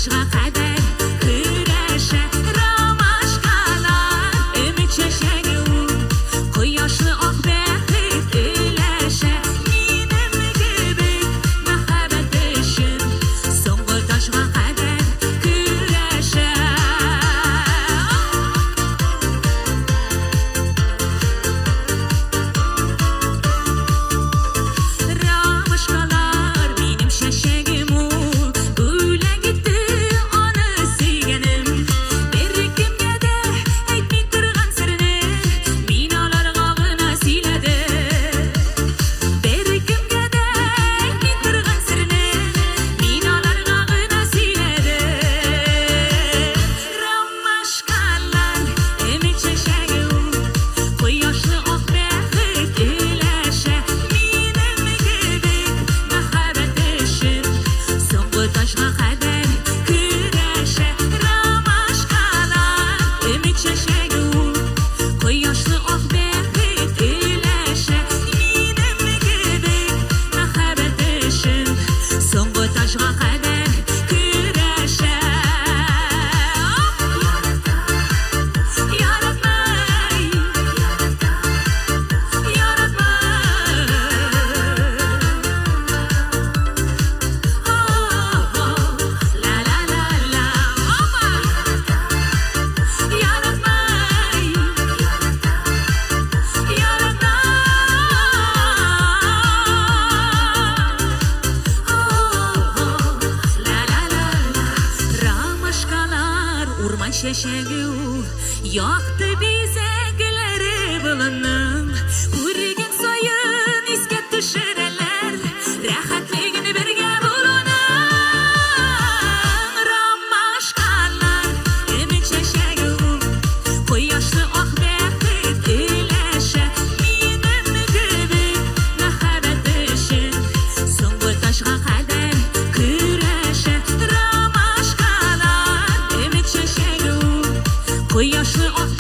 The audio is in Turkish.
taşga kadar küreşe ramaşkalar ümit çeşegi quyoshli oq baxit ilashe menim gibi muhabbat ishim so'nggi toshga qadar kurasha ramashkalar menim shashagim o'yla gitti ona suyganim berkimgada aytmay turgan sirini minolar g'og'ini siyladi berkimgada aytmay turgan sirini minolar g'og'ini siyladi ramashkalar ümit chechagi quyoshli oq baxit ilashe menim gibi muhabbat ishim so'nggi toshga qadar kurasha ramashkalar ümit chechagi quyoshli oq baxit ilashe menim gibi muhabbat ishim so'nggi toshga qadar kurasha yaratmay la la la la yaratmay la la la ramashkalar urman shashagi yoqdi bezaklari bilinim ko'rgan soyin esga tushiralar rahatligini bergan bo'lanim ramashkalar ümit chechagi quyoshli oq baxit ilashe menim gibi muhabbat ishim so'nggi toshga qadar kurasha ramashkalar ümit chechagi quyoshli oq